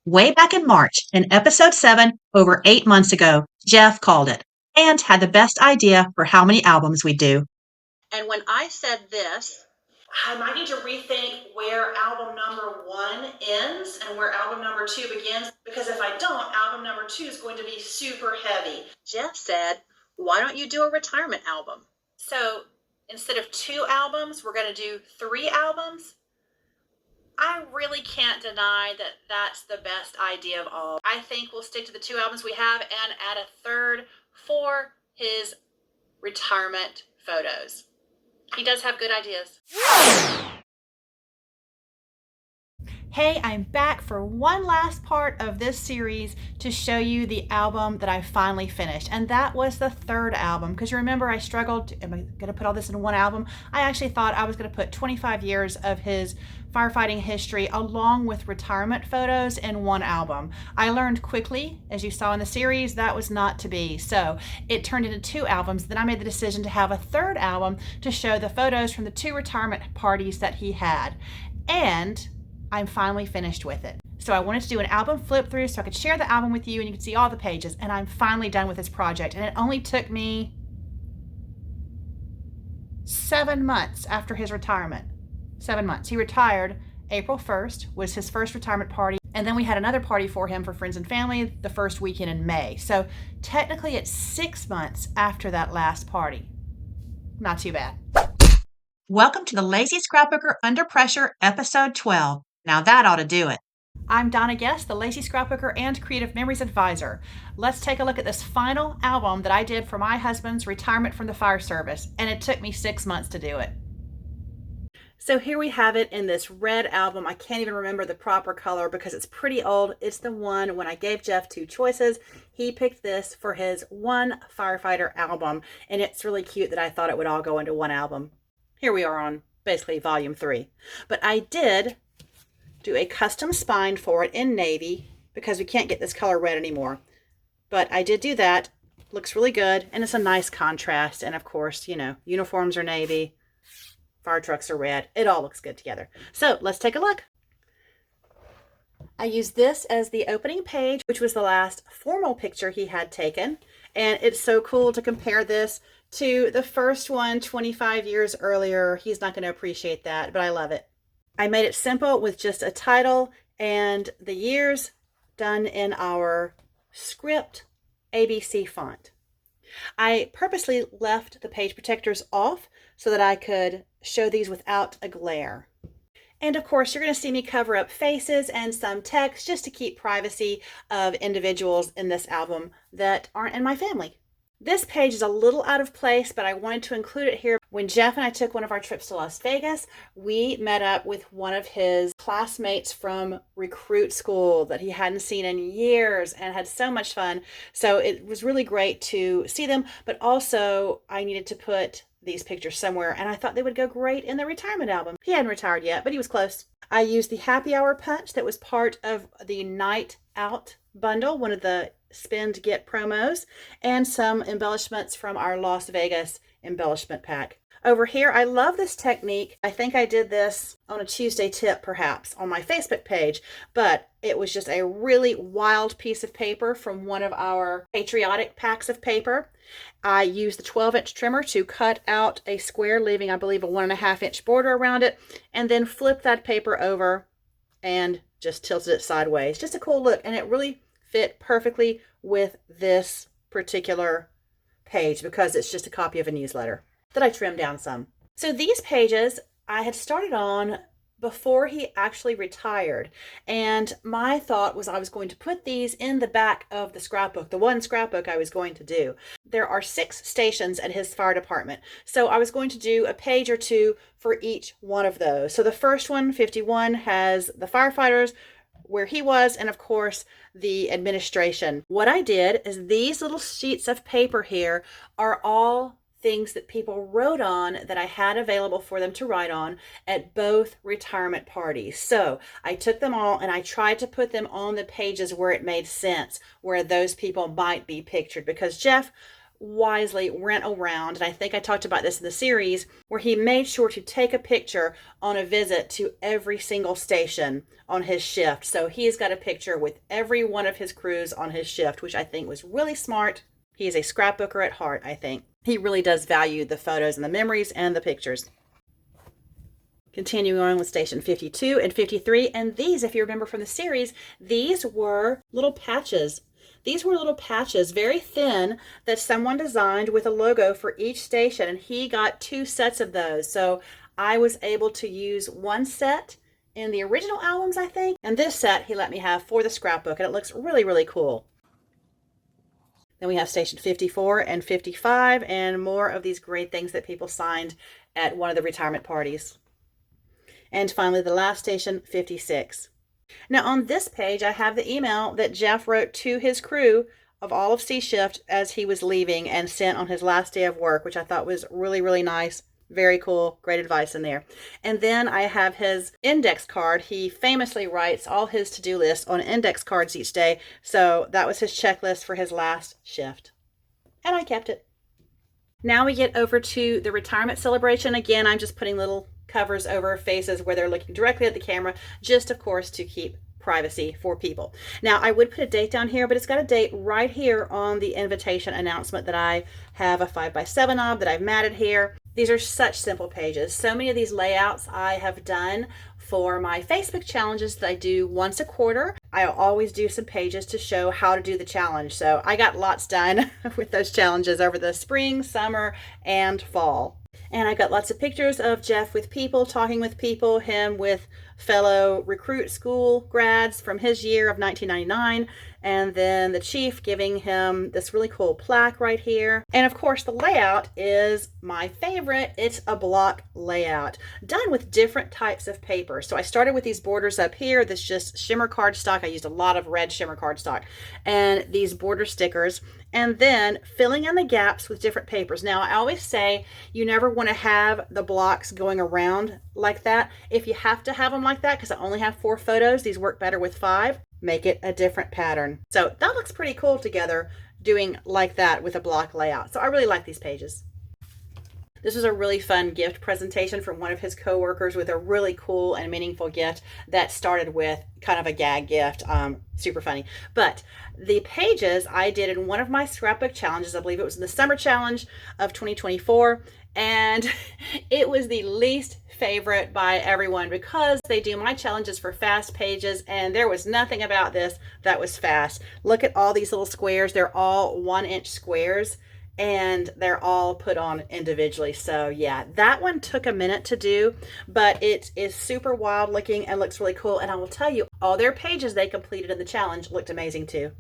Way back in March, in episode 7, over 8 months ago, Jeff called it and had the best idea for how many albums we'd do. And when I said this, I might need to rethink where album number 1 ends and where album number 2 begins, because if I don't, album number 2 is going to be super heavy. Jeff said, why don't you do a retirement album? So instead of 2 albums, we're going to do 3 albums. I really can't deny that that's the best idea of all. I think we'll stick to the 2 albums we have and add a third for his retirement photos. He does have good ideas. Hey, I'm back for one last part of this series to show you the album that I finally finished. And that was the 3rd album. Because you remember I struggled, am I going to put all this in one album? I actually thought I was going to put 25 years of his firefighting history along with retirement photos in one album. I learned quickly, as you saw in the series, that was not to be. So it turned into 2 albums. Then I made the decision to have a 3rd album to show the photos from the 2 retirement parties that he had. And I'm finally finished with it. So I wanted to do an album flip through so I could share the album with you and you could see all the pages, and I'm finally done with this project. And it only took me 7 months after his retirement. 7 months. He retired April 1st, was his first retirement party, and then we had another party for him for friends and family the first weekend in May. So technically it's 6 months after that last party. Not too bad. Welcome to the Lazy Scrapbooker Under Pressure, episode 12. Now that ought to do it. I'm Donna Guest, the Lazy Scrapbooker and Creative Memories Advisor. Let's take a look at this final album that I did for my husband's retirement from the fire service, and it took me 6 months to do it. So here we have it in this red album. I can't even remember the proper color because it's pretty old. It's the one when I gave Jeff 2 choices. He picked this for his one firefighter album, and it's really cute that I thought it would all go into one album. Here we are on basically volume 3. But I did do a custom spine for it in navy because we can't get this color red anymore. But I did do that. Looks really good, and it's a nice contrast. And of course, you know, uniforms are navy, fire trucks are red. It all looks good together. So let's take a look. I used this as the opening page, which was the last formal picture he had taken. And it's so cool to compare this to the first one 25 years earlier. He's not going to appreciate that, but I love it. I made it simple with just a title and the years done in our script ABC font. I purposely left the page protectors off so that I could show these without a glare. And of course, you're going to see me cover up faces and some text just to keep privacy of individuals in this album that aren't in my family. This page is a little out of place, but I wanted to include it here. When Jeff and I took one of our trips to Las Vegas, we met up with one of his classmates from recruit school that he hadn't seen in years and had so much fun. So it was really great to see them, but also I needed to put these pictures somewhere, and I thought they would go great in the retirement album. He hadn't retired yet, but he was close. I used the happy hour punch that was part of the night out bundle, one of the spend get promos, and some embellishments from our Las Vegas embellishment pack. Over here, I love this technique. I think I did this on a Tuesday tip, perhaps, on my Facebook page, but it was just a really wild piece of paper from one of our patriotic packs of paper. I used the 12-inch trimmer to cut out a square, leaving, I believe, a 1.5-inch border around it, and then flip that paper over and just tilted it sideways. Just a cool look, and it really fit perfectly with this particular page because it's just a copy of a newsletter that I trimmed down some. So these pages I had started on before he actually retired, and my thought was I was going to put these in the back of the scrapbook, the one scrapbook I was going to do. There are 6 stations at his fire department, so I was going to do a page or 2 for each one of those. So the first one, 51, has the firefighters, where he was, and of course the administration. What I did is these little sheets of paper here are all things that people wrote on that I had available for them to write on at both retirement parties. So I took them all and I tried to put them on the pages where it made sense, where those people might be pictured, because Jeff wisely went around, and I think I talked about this in the series, where he made sure to take a picture on a visit to every single station on his shift. So he's got a picture with every one of his crews on his shift, which I think was really smart. He is a scrapbooker at heart, I think. He really does value the photos and the memories and the pictures. Continuing on with station 52 and 53, and these, if you remember from the series, these were little patches. These were little patches, very thin, that someone designed with a logo for each station, and he got 2 sets of those. So I was able to use 1 set in the original albums, I think, and this set he let me have for the scrapbook, and it looks really, really cool. Then we have station 54 and 55, and more of these great things that people signed at one of the retirement parties. And finally, the last station, 56. Now on this page, I have the email that Jeff wrote to his crew of all of C Shift as he was leaving and sent on his last day of work, which I thought was really, really nice. Very cool. Great advice in there. And then I have his index card. He famously writes all his to-do lists on index cards each day. So that was his checklist for his last shift. And I kept it. Now we get over to the retirement celebration. Again, I'm just putting little covers over faces where they're looking directly at the camera, just of course to keep privacy for people. Now I would put a date down here, but it's got a date right here on the invitation announcement that I have a 5x7 of that I've matted here. These are such simple pages. So many of these layouts I have done for my Facebook challenges that I do once a quarter. I always do some pages to show how to do the challenge. So I got lots done with those challenges over the spring, summer, and fall. And I got lots of pictures of Jeff with people, talking with people, him with fellow recruit school grads from his year of 1999, and then the chief giving him this really cool plaque right here. And of course the layout is my favorite. It's a block layout done with different types of paper. So I started with these borders up here, this just shimmer cardstock. I used a lot of red shimmer cardstock and these border stickers, and then filling in the gaps with different papers. Now I always say you never want to have the blocks going around like that. If you have to have them like that, because I only have 4 photos, these work better with 5, make it a different pattern. So that looks pretty cool together, doing like that with a block layout. So I really like these pages. This was a really fun gift presentation from one of his coworkers with a really cool and meaningful gift that started with kind of a gag gift. Super funny. But the pages I did in one of my scrapbook challenges, I believe it was in the summer challenge of 2024, and it was the least favorite by everyone because they do my challenges for fast pages, and there was nothing about this that was fast. Look at all these little squares. They're all 1-inch squares, and they're all put on individually. So yeah, that one took a minute to do, but it is super wild looking and looks really cool. And I will tell you, all their pages they completed in the challenge looked amazing too.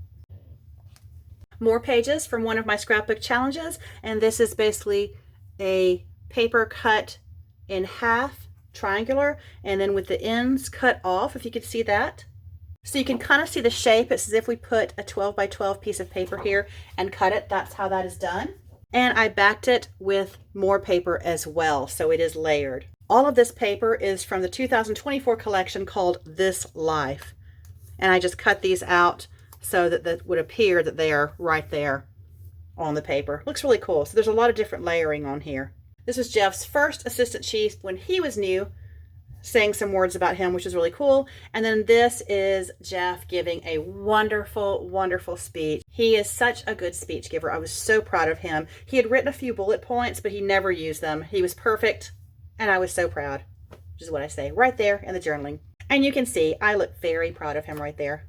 More pages from one of my scrapbook challenges, and this is basically a paper cut in half, triangular, and then with the ends cut off, if you could see that. So you can kind of see the shape. It's as if we put a 12 by 12 piece of paper here and cut it. That's how that is done. And I backed it with more paper as well, so it is layered. All of this paper is from the 2024 collection called This Life. And I just cut these out so that that would appear that they are right there on the paper. Looks really cool. So there's a lot of different layering on here. This was Jeff's first assistant chief when he was new, saying some words about him, which is really cool. And then this is Jeff giving a wonderful, wonderful speech. He is such a good speech giver. I was so proud of him. He had written a few bullet points, but he never used them. He was perfect, and I was so proud, which is what I say right there in the journaling. And you can see I look very proud of him right there.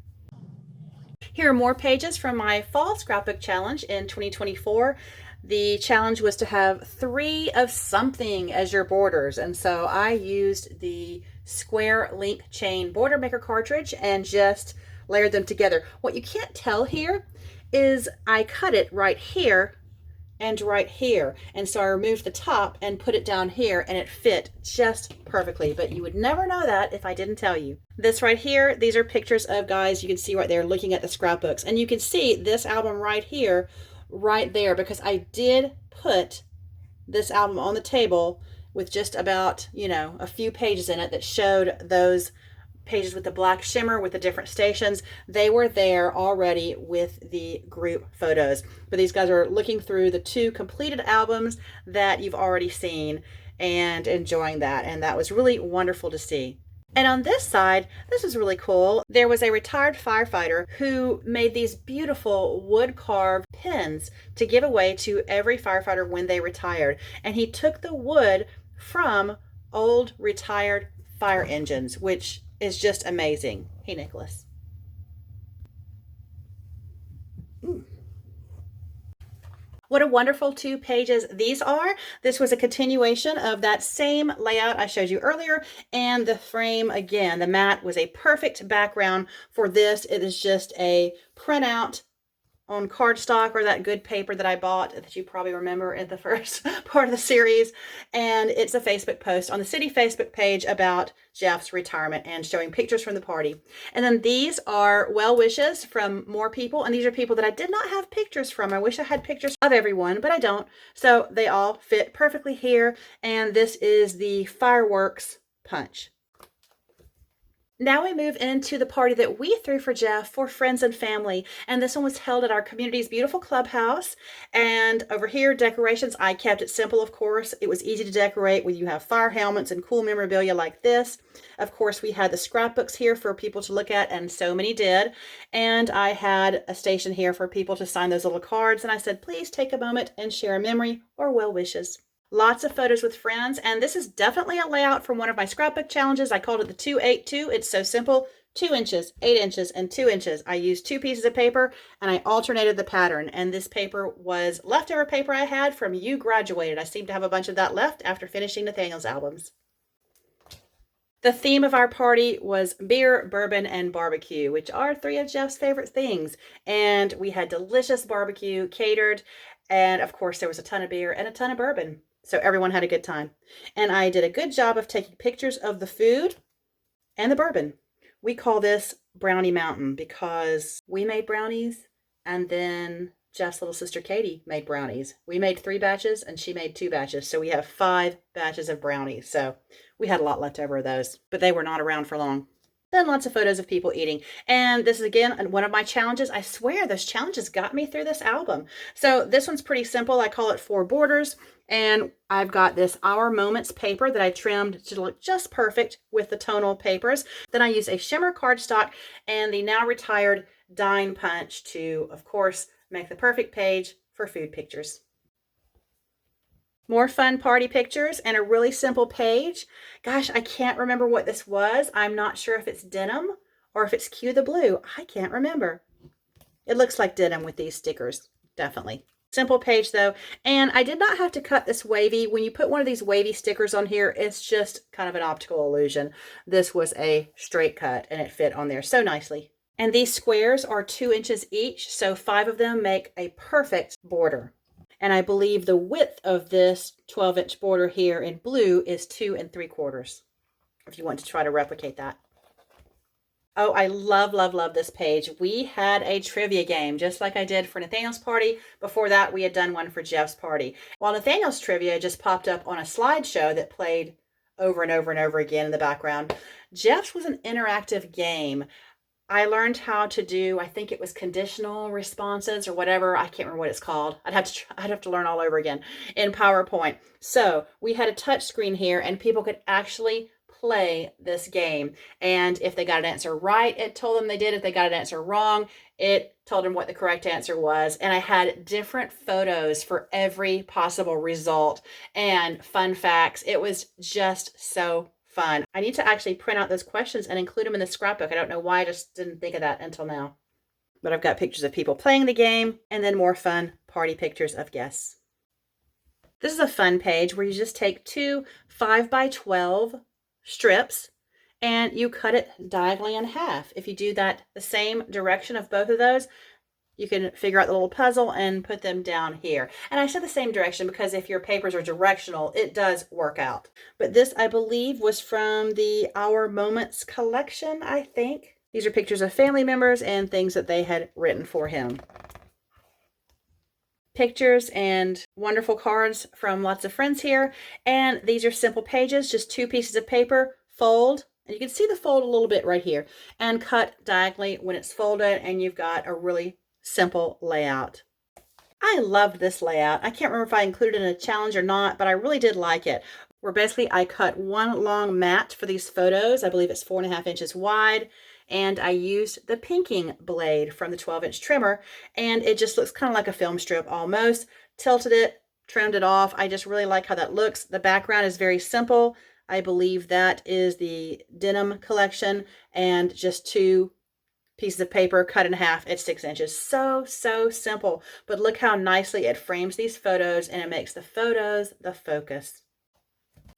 Here are more pages from my fall scrapbook challenge in 2024. The challenge was to have 3 of something as your borders, and so I used the square link chain border maker cartridge and just layered them together. What you can't tell here is I cut it right here and right here, and so I removed the top and put it down here, and it fit just perfectly, but you would never know that if I didn't tell you. This right here, these are pictures of guys you can see right there looking at the scrapbooks, and you can see this album right here, right there, because I did put this album on the table with just about, you know, a few pages in it that showed those pages with the black shimmer with the different stations, they were there already with the group photos. But these guys are looking through the 2 completed albums that you've already seen and enjoying that. And that was really wonderful to see. And on this side, this is really cool. There was a retired firefighter who made these beautiful wood carved pins to give away to every firefighter when they retired. And he took the wood from old retired fire engines, which is just amazing. Hey, Nicholas. What a wonderful 2 pages these are. This was a continuation of that same layout I showed you earlier, and the frame again, the mat was a perfect background for this. It is just a printout on cardstock, or that good paper that I bought that you probably remember in the first part of the series. And it's a Facebook post on the city Facebook page about Jeff's retirement and showing pictures from the party. And then these are well wishes from more people. And these are people that I did not have pictures from. I wish I had pictures of everyone, but I don't. So they all fit perfectly here. And this is the fireworks punch. Now we move into the party that we threw for Jeff for friends and family. And this one was held at our community's beautiful clubhouse. And over here, decorations, I kept it simple, of course. It was easy to decorate when you have fire helmets and cool memorabilia like this. Of course, we had the scrapbooks here for people to look at, and so many did. And I had a station here for people to sign those little cards. And I said, please take a moment and share a memory or well wishes. Lots of photos with friends, and this is definitely a layout from one of my scrapbook challenges. I called it the 282. It's so simple. 2 inches, 8 inches, and 2 inches. I used 2 pieces of paper, and I alternated the pattern. And this paper was leftover paper I had from You Graduated. I seem to have a bunch of that left after finishing Nathaniel's albums. The theme of our party was beer, bourbon, and barbecue, which are 3 of Jeff's favorite things. And we had delicious barbecue catered, and of course there was a ton of beer and a ton of bourbon. So everyone had a good time. And I did a good job of taking pictures of the food and the bourbon. We call this Brownie Mountain because we made brownies, and then Jeff's little sister Katie made brownies. We made 3 batches and she made 2 batches. So we have 5 batches of brownies. So we had a lot left over of those, but they were not around for long. Then lots of photos of people eating. And this is again one of my challenges. I swear those challenges got me through this album. So this one's pretty simple. I call it 4 borders. And I've got this Our Moments paper that I trimmed to look just perfect with the tonal papers. Then I use a shimmer cardstock and the now retired Dine Punch to, of course, make the perfect page for food pictures. More fun party pictures and a really simple page. Gosh, I can't remember what this was. I'm not sure if it's denim or if it's Cue the Blue. I can't remember. It looks like denim with these stickers, definitely. Simple page though, and I did not have to cut this wavy. When you put one of these wavy stickers on here, it's just kind of an optical illusion. This was a straight cut and it fit on there so nicely. And these squares are 2 inches each, so 5 of them make a perfect border. And I believe the width of this 12-inch border here in blue is 2 3/4, if you want to try to replicate that. Oh, I love, love, love this page. We had a trivia game, just like I did for Nathaniel's party. Before that, we had done one for Jeff's party. While Nathaniel's trivia just popped up on a slideshow that played over and over and over again in the background, Jeff's was an interactive game. I learned how to do, I think it was conditional responses or whatever. I can't remember what it's called. I'd have to learn all over again in PowerPoint. So we had a touch screen here and people could actually play this game. And if they got an answer right, it told them they did. If they got an answer wrong, it told them what the correct answer was. And I had different photos for every possible result and fun facts. It was just so fun. I need to actually print out those questions and include them in the scrapbook. I don't know why I just didn't think of that until now. But I've got pictures of people playing the game and then more fun party pictures of guests. This is a fun page where you just take 2 5x12 strips and you cut it diagonally in half. If you do that the same direction of both of those, you can figure out the little puzzle and put them down here. And I said the same direction because if your papers are directional, it does work out. But this, I believe, was from the Our Moments collection, I think. These are pictures of family members and things that they had written for him. Pictures and wonderful cards from lots of friends here. And these are simple pages, just 2 pieces of paper, fold, And you can see the fold a little bit right here, and cut diagonally when it's folded, and you've got a really simple layout. I loved this layout. I can't remember if I included it in a challenge or not, but I really did like it. Where basically I cut one long mat for these photos. I believe it's 4.5 inches wide. And I used the pinking blade from the 12-inch trimmer, and it just looks kind of like a film strip almost. Tilted it, trimmed it off. I just really like how that looks. The background is very simple. I believe that is the denim collection, and just 2 pieces of paper cut in half at 6 inches. So simple, but look how nicely it frames these photos, and it makes the photos the focus.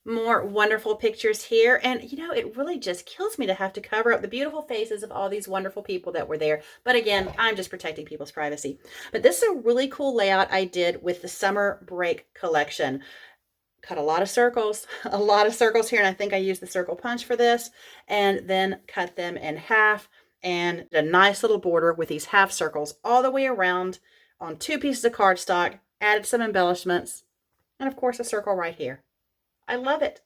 More wonderful pictures here, and you know, it really just kills me to have to cover up the beautiful faces of all these wonderful people that were there, but again, I'm just protecting people's privacy. But this is a really cool layout I did with the summer break collection. Cut a lot of circles here, and I think I used the circle punch for this, and then cut them in half, and a nice little border with these half circles all the way around on 2 pieces of cardstock, added some embellishments, and of course a circle right here. I love it.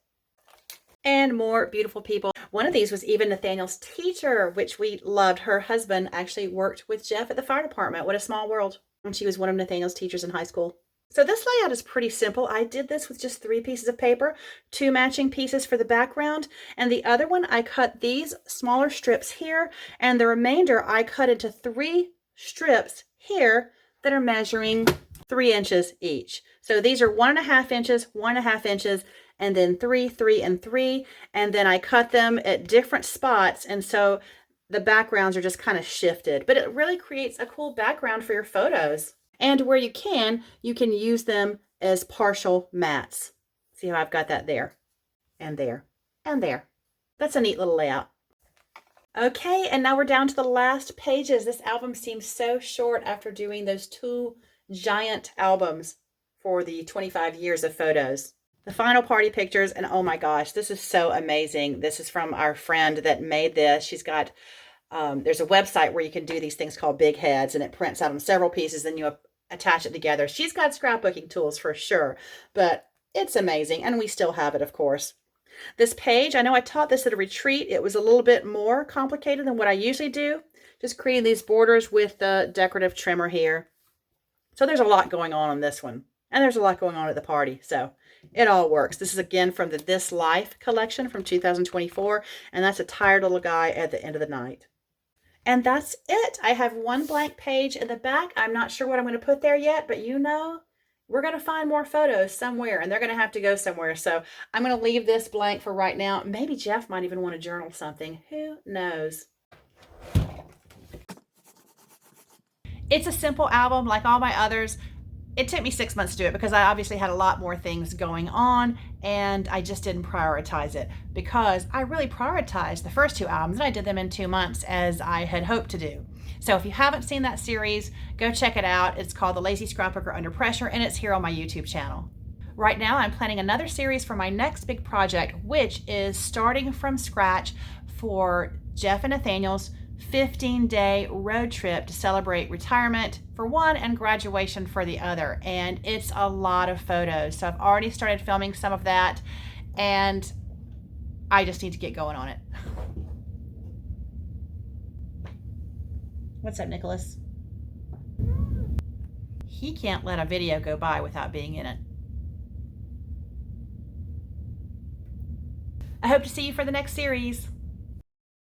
And more beautiful people. One of these was even Nathaniel's teacher, which we loved. Her husband actually worked with Jeff at the fire department. What a small world. And she was one of Nathaniel's teachers in high school. So this layout is pretty simple. I did this with just 3 pieces of paper, 2 matching pieces for the background, and the other one I cut these smaller strips here, and the remainder I cut into 3 strips here that are measuring 3 inches each. So these are 1.5 inches, 1.5 inches, and then 3, 3, and 3, and then I cut them at different spots, and so the backgrounds are just kind of shifted, but it really creates a cool background for your photos. And where you can use them as partial mats. See how I've got that there, and there, and there. That's a neat little layout. Okay, and now we're down to the last pages. This album seems so short after doing those 2 giant albums for the 25 years of photos. The final party pictures, and oh my gosh, this is so amazing. This is from our friend that made this. She's got, there's a website where you can do these things called big heads, and it prints out on several pieces, and you attach it together. She's got scrapbooking tools for sure, but it's amazing, and we still have it, of course. This page, I know I taught this at a retreat. It was a little bit more complicated than what I usually do, just creating these borders with the decorative trimmer here. So there's a lot going on this one, and there's a lot going on at the party, so it all works. This is again from the This Life collection from 2024, and that's a tired little guy at the end of the night. And that's it. I have 1 blank page in the back. I'm not sure what I'm going to put there yet, but you know, we're going to find more photos somewhere, and they're going to have to go somewhere. So I'm going to leave this blank for right now. Maybe Jeff might even want to journal something. Who knows? It's a simple album like all my others. It took me 6 months to do it because I obviously had a lot more things going on, and I just didn't prioritize it because I really prioritized the first 2 albums, and I did them in 2 months as I had hoped to do. So if you haven't seen that series, go check it out. It's called The Lazy Scrapbooker Under Pressure, and it's here on my YouTube channel. Right now, I'm planning another series for my next big project, which is starting from scratch for Jeff and Nathaniel's 15-day road trip to celebrate retirement for one and graduation for the other, and it's a lot of photos. So I've already started filming some of that, and I just need to get going on it. What's up, Nicholas? He can't let a video go by without being in it. I hope to see you for the next series.